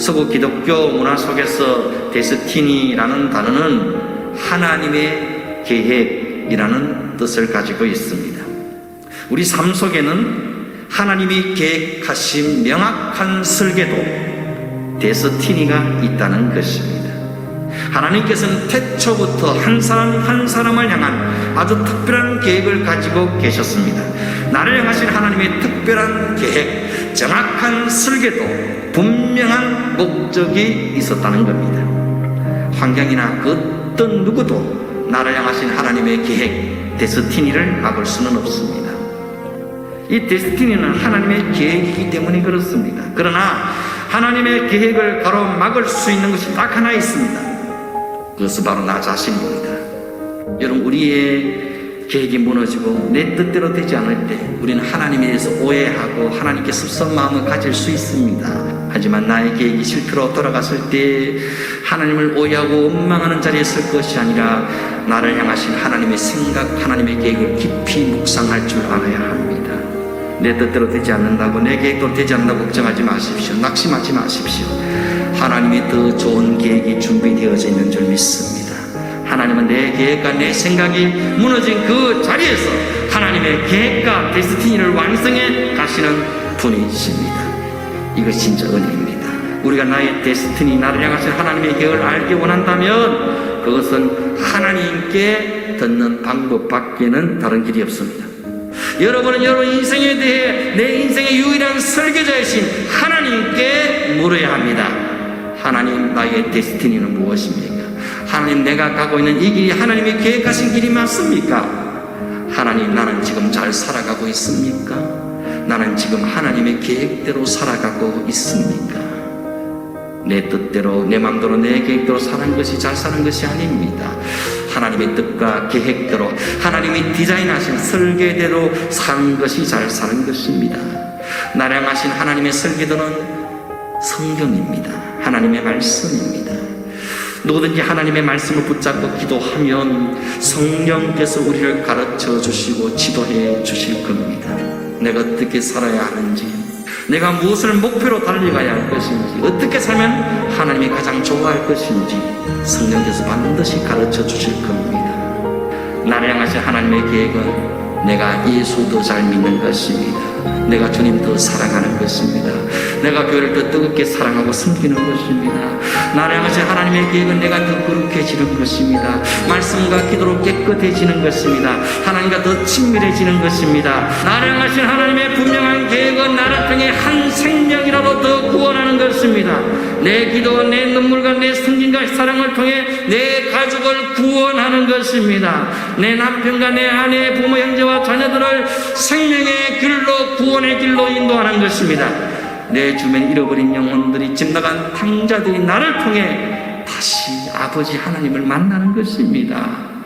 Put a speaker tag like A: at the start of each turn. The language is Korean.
A: 서구 기독교 문화 속에서 데스티니라는 단어는 하나님의 계획이라는 뜻을 가지고 있습니다. 우리 삶 속에는 하나님이 계획하신 명확한 설계도 데스티니가 있다는 것입니다. 하나님께서는 태초부터 한 사람 한 사람을 향한 아주 특별한 계획을 가지고 계셨습니다. 나를 향하신 하나님의 특별한 계획, 정확한 설계도, 분명한 목적이 있었다는 겁니다. 환경이나 그 어떤 누구도 나를 향하신 하나님의 계획, 데스티니를 막을 수는 없습니다. 이 데스티니는 하나님의 계획이기 때문에 그렇습니다. 그러나 하나님의 계획을 가로막을 수 있는 것이 딱 하나 있습니다. 그것은 바로 나 자신입니다. 여러분, 우리의 계획이 무너지고 내 뜻대로 되지 않을 때 우리는 하나님에 대해서 오해하고 하나님께 섭섭한 마음을 가질 수 있습니다. 하지만 나의 계획이 실패로 돌아갔을 때 하나님을 오해하고 원망하는 자리에 설 것이 아니라 나를 향하신 하나님의 생각, 하나님의 계획을 깊이 묵상할 줄 알아야 합니다. 내 뜻대로 되지 않는다고, 내 계획대로 되지 않는다고 걱정하지 마십시오. 낙심하지 마십시오. 하나님의 더 좋은 계획이 준비되어져 있는 줄 믿습니다. 하나님은 내 계획과 내 생각이 무너진 그 자리에서 하나님의 계획과 데스티니를 완성해 가시는 분이십니다. 이것이 진짜 은혜입니다. 우리가 나의 데스티니, 나를 향하신 하나님의 계획을 알기 원한다면 그것은 하나님께 듣는 방법밖에는 다른 길이 없습니다. 여러분은 여러분 인생에 대해 내 인생의 유일한 설계자이신 하나님께 물어야 합니다. 하나님, 나의 데스티니는 무엇입니까? 하나님, 내가 가고 있는 이 길이 하나님이 계획하신 길이 맞습니까? 하나님, 나는 지금 잘 살아가고 있습니까? 나는 지금 하나님의 계획대로 살아가고 있습니까? 내 뜻대로, 내 마음대로, 내 계획대로 사는 것이 잘 사는 것이 아닙니다. 하나님의 뜻과 계획대로, 하나님이 디자인하신 설계대로 사는 것이 잘 사는 것입니다. 나를 향하신 하나님의 설계도는 성경입니다. 하나님의 말씀입니다. 누구든지 하나님의 말씀을 붙잡고 기도하면 성령께서 우리를 가르쳐 주시고 지도해 주실 겁니다. 내가 어떻게 살아야 하는지, 내가 무엇을 목표로 달려가야 할 것인지, 어떻게 살면 하나님이 가장 좋아할 것인지 성령께서 반드시 가르쳐 주실 겁니다. 나를 향하신 하나님의 계획은 내가 예수 더 잘 믿는 것입니다. 내가 주님 더 사랑하는 것입니다. 내가 교회를 더 뜨겁게 사랑하고 섬기는 것입니다. 나를 향하신 하나님의 계획은 내가 더 거룩해지는 것입니다. 말씀과 기도로 깨끗해지는 것입니다. 하나님과 더 친밀해지는 것입니다. 나를 향하신 하나님의 분명한 계획은 나를 통해 한 생명이라도 더 구원하는 것입니다. 내 기도와 내 눈물과 내 성진과 사랑을 통해 내 가족을 구원하는 것입니다. 내 남편과 내 아내, 부모, 형제와 자녀들을 생명의 길로, 구원의 길로 인도하는 것입니다. 내 주변 잃어버린 영혼들이, 집 나간 탕자들이 나를 통해 다시 아버지 하나님을 만나는 것입니다.